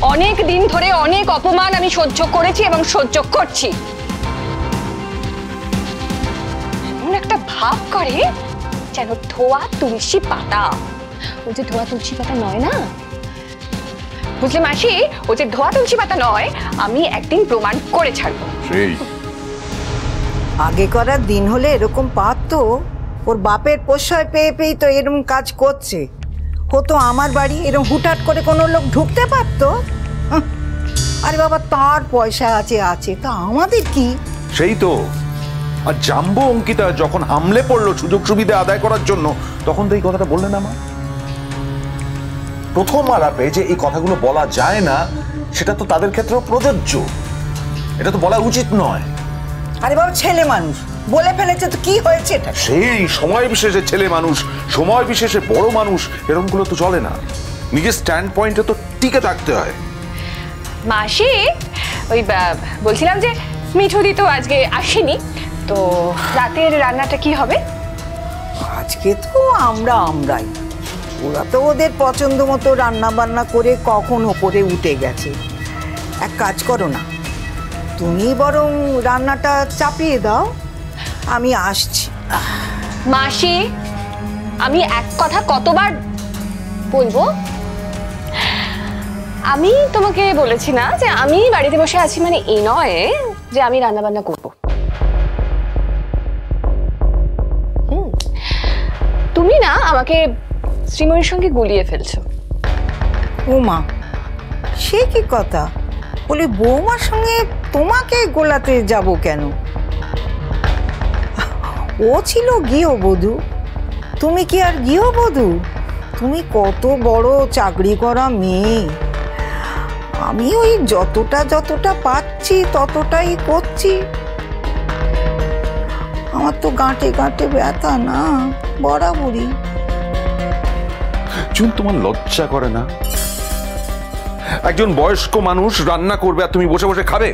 অনেক দিন ধরে অনেক অপমান আমি সহ্য করেছি এবং সহ্য করছি। এমন একটা ভাব করে যেন ধোয়া তুলসী পাতা। ও যে ধোয়া তুলসী পাতা নয় না, বুঝলে মাসি, ও যে ধোয়া তুলসী পাতা নয়, আমি একদিন প্রমাণ করে ছাড়বো। আগে করার দিন হলে এরকম পারতো। ওর বাপের প্রশ্রয় পেয়ে পেয়েই তো এরকম কাজ করছে। হতো আমার বাড়ি এরকম হুটহাট করে কোনো লোক ঢুকতে পারতো? আরে বাবা, তার পয়সা আছে তা আমাদের কি? সেই তো। আর জাম্বো অঙ্কিতা যখন হামলে পড়লো সুযোগ সুবিধা আদায় করার জন্য, তখন তো এই কথাটা বললেন না মা? প্রথম আলাপে যে এই কথাগুলো বলা যায় না, সেটা তো তাদের ক্ষেত্রেও প্রযোজ্য। এটা তো বলা উচিত নয়। আরে বাবা, ছেলে মানুষ বলে ফেলেছে তো কি হয়েছে? এটা সেই সময় বিশেষে ছেলে মানুষ, সময় বিশেষে বড় মানুষ, এরকমগুলো তো চলে না। নিজের স্ট্যান্ড পয়েন্টে তো টিকে থাকতে হয়। মাসি, ওই বলছিলাম যে মিঠুদি তো আজকে আসেনি, তো রাতের রান্নাটা কি হবে? আজকে তো আমরাই, ওরা তো ওদের পছন্দ মতো রান্না বান্না করে কখন ওপরে উঠে গেছে। এক কাজ করো না, তুমি বরং রান্নাটা চাপিয়ে দাও, আমি আসছি। মাসি, আমি এক কথা কতবার বলবো? আমি তোমাকে বলেছি না যে আমি বাড়িতে বসে আছি মানে এই নয় যে আমি রান্না বান্না করব। তুমি না আমাকে শ্রীময়ীর সঙ্গে গুলিয়ে ফেলছো। ও মা, সে কি কথা? বলি বৌমার সঙ্গে তোমাকে গোলাতে যাব কেন? ও ছিল গৃহবধূ, তুমি কি আর গৃহবধূ? তুমি কত বড় চাকরি করা মেয়ে। আমি ওই যতটা পাচ্ছি ততটাই করছি। আমার তো গাঁটে গাঁটে ব্যথা না বরাবরই। চুন, তোমার লজ্জা করে না? একজন বয়স্ক মানুষ রান্না করবে আর তুমি বসে বসে খাবে?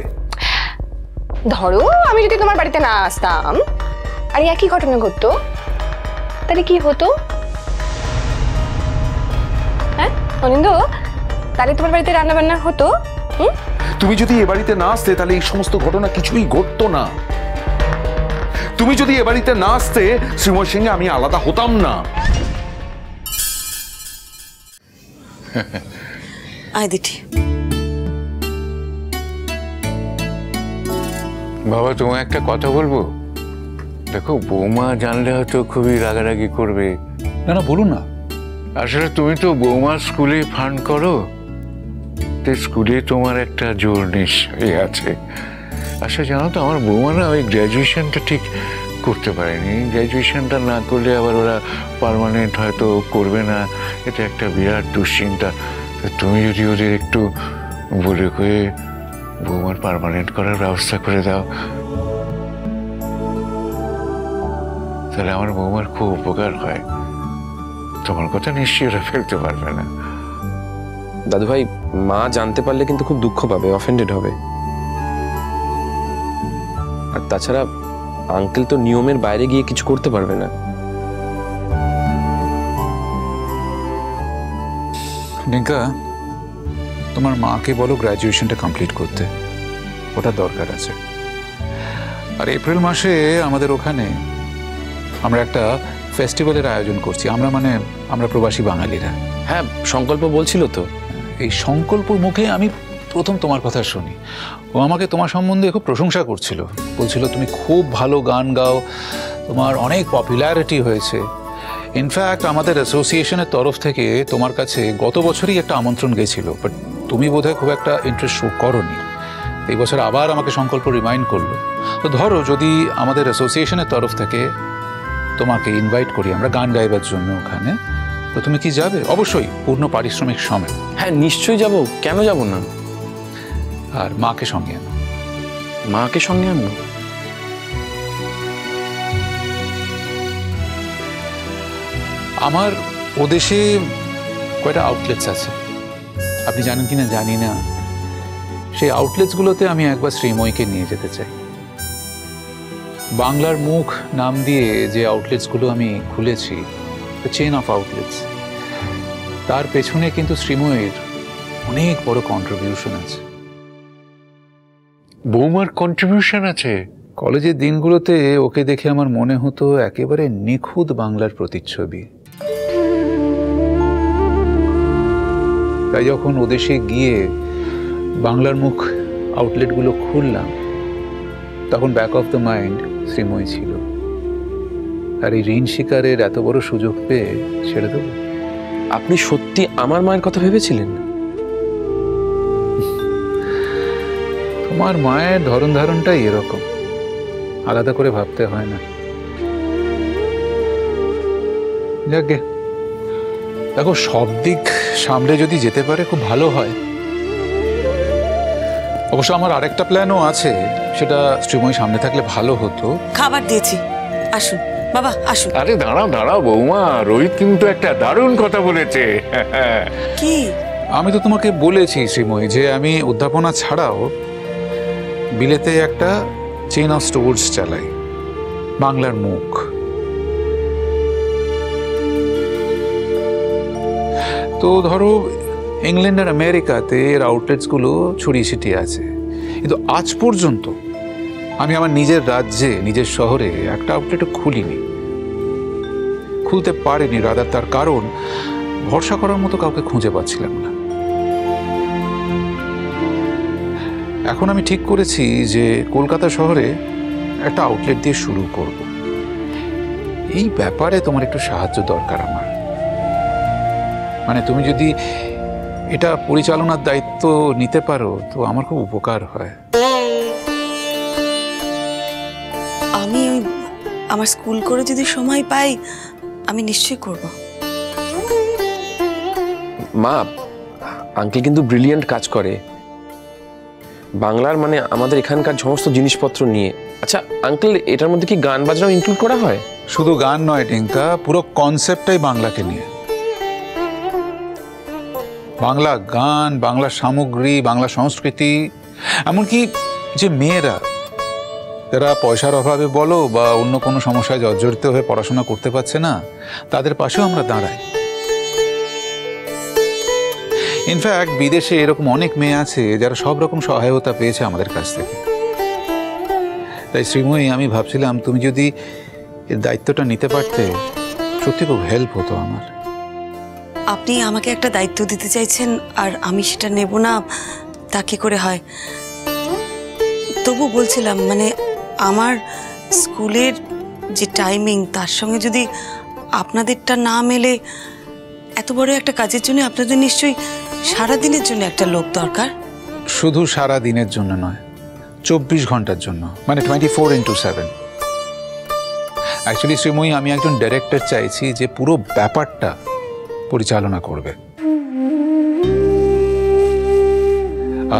ধরো আমি যদি তোমার বাড়িতে না আসতাম আর একই ঘটনা ঘটতো, তাহলে কি হতো? হ্যাঁ অনিন্দ, তাহলে তোমার বাড়িতে রান্না বান্না হতো? তুমি যদি এ বাড়িতে না আসতে তাহলে এই সমস্ত ঘটনা কিছুই ঘটতো না। তুমি যদি এ বাড়িতে না আসতে শ্রীময়ের সঙ্গে আমি আলাদা হতাম না। আয় দিঠি। বাবা, তোমায় একটা কথা বলবো। দেখো, বৌমা জানলে হয়তো খুবই রাগারাগি করবে। না না, বলুন না। আসলে তুমি তো বৌমা স্কুলে ফান্ড করো, তো স্কুলে তোমার একটা জোর নিশ্চয়ই আছে। আসলে জানো তো, আমার বৌমা না ওই গ্র্যাজুয়েশনটা ঠিক করতে পারেনি। গ্র্যাজুয়েশনটা না করলে আবার ওরা পার্মানেন্ট হয়তো করবে না, এটা একটা বিরাট দুশ্চিন্তা। তুমি যদি ওদের একটু বলে কয়ে বৌমার পার্মানেন্ট করার ব্যবস্থা করে দাও, তাহলে আমার বৌমার খুব উপকার হয়। তোমার কথা নিশ্চয়ই ওরা ফেলতে পারবে না। দাদু ভাই, মা জানতে পারলে কিন্তু খুব দুঃখ পাবে, অফেন্ডেড হবে। আর তাছাড়া আঙ্কেল তো নিয়মের বাইরে গিয়ে কিছু করতে পারবে না। ডিঙ্কা, তোমার মাকে বলো গ্র্যাজুয়েশনটা কমপ্লিট করতে, ওটা দরকার আছে। আর এপ্রিল মাসে আমাদের ওখানে আমরা একটা ফেস্টিভ্যালের আয়োজন করছি। আমরা প্রবাসী বাঙালিরা। হ্যাঁ, সংকল্প বলছিল তো। এই সংকল্প মুখে আমি প্রথম তোমার কথা শুনি। ও আমাকে তোমার সম্বন্ধে খুব প্রশংসা করছিল, বলছিল তুমি খুব ভালো গান গাও, তোমার অনেক পপুলারিটি হয়েছে। ইনফ্যাক্ট আমাদের অ্যাসোসিয়েশনের তরফ থেকে তোমার কাছে গত বছরই একটা আমন্ত্রণ গেছিল, বাট তুমি বোধহয় খুব একটা ইন্টারেস্ট শো করোনি। এই বছর আবার আমাকে সংকল্প রিমাইন্ড করলো। তো ধরো, যদি আমাদের অ্যাসোসিয়েশনের তরফ থেকে তোমাকে ইনভাইট করি আমরা গান গাইবার জন্য ওখানে, তো তুমি কি যাবে? অবশ্যই পূর্ণ পারিশ্রমিক সমেত। হ্যাঁ, নিশ্চয়ই যাব, কেন যাব না। আর মাকে সঙ্গে আনো। মাকে সঙ্গে আনবো? আমার ওদেশে কয়টা আউটলেটস আছে, আপনি জানেন কিনা জানি না। সেই আউটলেটসগুলোতে আমি একবার শ্রীময়ীকে নিয়ে যেতে চাই। বাংলার মুখ নাম দিয়ে যে আউটলেটসগুলো আমি খুলেছি, চেইন অফ আউটলেটস, তার পেছনে কিন্তু শ্রীময়ীর অনেক বড় কন্ট্রিবিউশন আছে। বৌমার কন্ট্রিবিউশন আছে? কলেজের দিনগুলোতে ওকে দেখে আমার মনে হতো একেবারে নিখুঁত বাংলার প্রতিচ্ছবি। তাই যখন ওদেশে গিয়ে বাংলার মুখ আউটলেটগুলো খুললাম, তখন back of the mind Sreemoyee ছিল। আর এই ঋণ শিকারের এত বড় সুযোগ পেয়ে ছেড়ে দেবো? আপনি সত্যি আমার মায়ের কথা ভেবেছিলেন? তোমার মায়ের ধরন ধারণটাই এরকম, আলাদা করে ভাবতে হয় না। যাকে দেখো, সব দিক সামলে যদি যেতে পারে খুব ভালো হয়। অবশ্য আমার আরেকটা প্ল্যানও আছে, সেটা শ্রীময়ী সামনে থাকলে ভালো হতো। খাবার দিয়েছি, আসুন বাবা আসুন। আরে দাঁড়াও দাঁড়াও বৌমা, রোহিত কিন্তু একটা দারুণ কথা বলেছে। কি? আমি তো তোমাকে বলেছি শ্রীময়ী যে আমি অধ্যাপনা ছাড়াও বিলেতে একটা চেইন অফ স্টোর্স চালাই, বাংলার মুখ। তো ধরো ইংল্যান্ড আর আমেরিকাতে এর আউটলেটসগুলো ছড়িয়ে ছিটিয়ে আছে, কিন্তু আজ পর্যন্ত আমি আমার নিজের রাজ্যে, নিজের শহরে একটা আউটলেটও খুলিনি, খুলতে পারিনি। রাদার তার কারণ ভরসা করার মতো কাউকে খুঁজে পাচ্ছিলাম না। এখন আমি ঠিক করেছি যে কলকাতা শহরে একটা আউটলেট দিয়ে শুরু করব। এই ব্যাপারে তোমার একটু সাহায্য দরকার আমার। মানে তুমি যদি এটা পরিচালনার দায়িত্ব নিতে পারো তো আমার খুব উপকার হয়। আমি আমার স্কুল করে যদি সময় পাই আমি নিশ্চয়ই করব। মা, আঙ্কেল কিন্তু ব্রিলিয়ান্ট কাজ করে বাংলার, মানে আমাদের এখানকার সমস্ত জিনিসপত্র নিয়ে। আচ্ছা আঙ্কেল, এটার মধ্যে কি গান বাজনাও ইনক্লুড করা হয়? শুধু গান নয় টিঙ্কা, পুরো কনসেপ্টটাই বাংলাকে নিয়ে। বাংলা গান, বাংলা সামগ্রী, বাংলা সংস্কৃতি, এমনকি যে মেয়েরা যারা পয়সার অভাবে বলো বা অন্য কোনো সমস্যায় জর্জরিত হয়ে পড়াশোনা করতে পারছে না, তাদের পাশেও আমরা দাঁড়াই। ইনফ্যাক্ট বিদেশে এরকম অনেক মেয়ে আছে যারা সব রকম সহায়তা পেয়েছে আমাদের কাছ থেকে। তাই শ্রীময়ী, আমি ভাবছিলাম তুমি যদি এর দায়িত্বটা নিতে পারতে সত্যি খুব হেল্প হতো আমার। আপনি আমাকে একটা দায়িত্ব দিতে চাইছেন আর আমি সেটা নেব না, তা কি করে হয়? তবু বলছিলাম, মানে আমার স্কুলের যে টাইমিং তার সঙ্গে যদি আপনাদেরটা না মেলে, এত বড় একটা কাজের জন্য আপনাদের নিশ্চয়ই সারাদিনের জন্য একটা লোক দরকার। শুধু সারা দিনের জন্য নয়, 24 ঘন্টার জন্য, মানে 24x7। অ্যাকচুয়ালি শ্রীময়ী, আমি একজন ডাইরেক্টর চাইছি যে পুরো ব্যাপারটা পরিচালনা করবে।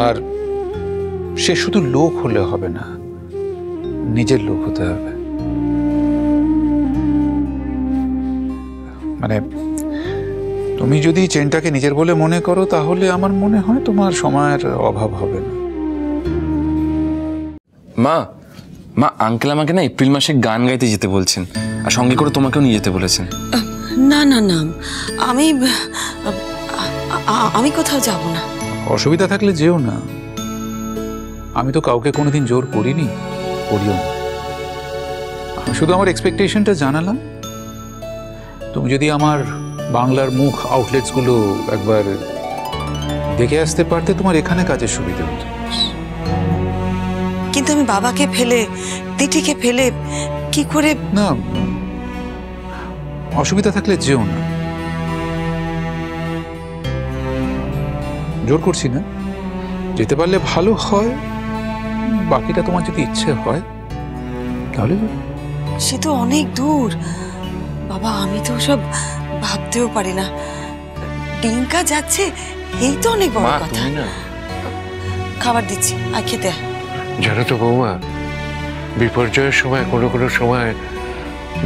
আর সে শুধু লোক হলে হবে না, নিজের লোক হতে হবে। মানে তুমি যদি চেনটাকে নিজের বলে মনে করো তাহলে আমার মনে হয় তোমার সময়ের অভাব হবে না। মা, মা আঙ্কেল আমাকে না এপ্রিল মাসে গান গাইতে যেতে বলছেন, আর সঙ্গে করে তোমাকেও নিয়ে যেতে বলেছেন। না না না, আমি আমি কোথাও যাব না। অসুবিধা থাকলে যেও না। আমি তো কাউকে কোনোদিন জোর করিনি, করিও না। আমি শুধু আমার এক্সপেকটেশনটা জানালাম। তুমি যদি আমার বাংলার মুখ আউটলেটসগুলো একবার দেখে আসতে পারতে, তোমার এখানে কাজের সুবিধা হতো। কিন্তু আমি বাবাকে ফেলে, দিদিকে ফেলে কি করে? না, অসুবিধা থাকলে যেও না। জোর করছি না, যেতে পারলে ভালো হয়। বাকিটা তোমার যদি ইচ্ছে হয় তাহলে। সে তো অনেক দূর বাবা, আমি তো সব ভাবতেও পারি না। টিঙ্কা যাচ্ছে, এই তো অনেক বড় কথা। খাবার দিচ্ছি, আর খেতে। জানো তো বৌমা, বিপর্যয়ের সময় কোনো কোনো সময়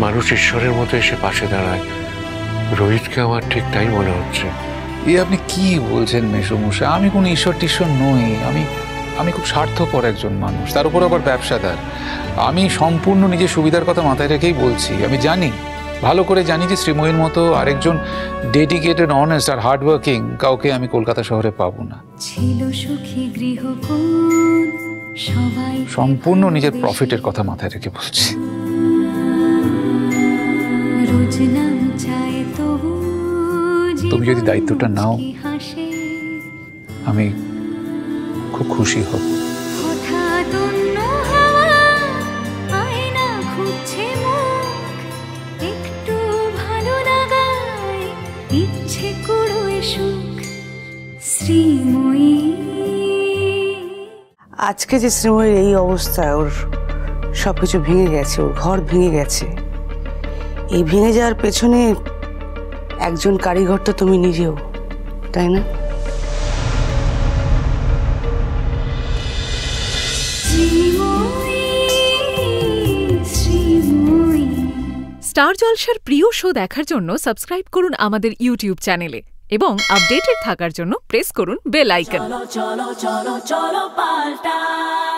মানুষ ঈশ্বরের মতো এসে পাশে দাঁড়ায়। রোহিতকে আমার ঠিক তাই মনে হচ্ছে। আপনি কি বলছেন মেসোমশাই? আমি কোনো ঈশ্বর টিশ্বর নই। আমি খুব স্বার্থপর একজন মানুষ, তার উপর আবার ব্যবসাদার। আমি সম্পূর্ণ নিজের সুবিধার কথা মাথায় রেখেই বলছি। আমি জানি ভালো করে জানি যে শ্রীময়ীর মতো আরেকজন ডেডিকেটেড, অনেস্ট আর হার্ডওয়ার্কিং কাউকে আমি কলকাতা শহরে পাবো না। ছিল সুখী গৃহকোণ, সবাই সম্পূর্ণ নিজের প্রফিটের কথা মাথায় রেখে বলছি। রোজ নাম চায় তবু তুমি যদি দায়িত্বটা নাও, আমি খুব খুশি হব। হঠাৎ অন্য হাওয়া, আয়না খুঁজছে মুখ, একটু ভালো লাগায় ইচ্ছে কুড়োয় সুখ। শ্রীময়ী আজকে যে শ্রীময়ীর এই অবস্থা, ওর সবকিছু ভেঙে গেছে, ওর ঘর ভেঙে গেছে। এই ভেঙে যাওয়ার পেছনে একজন কারিগর তো তুমি নিজেও, তাই না? স্টার জলসার প্রিয় শো দেখার জন্য সাবস্ক্রাইব করুন আমাদের ইউটিউব চ্যানেলে এবং আপডেটেড থাকার জন্য প্রেস করুন বেল আইকন। চলো চলো চলো চলো পাল্টাই।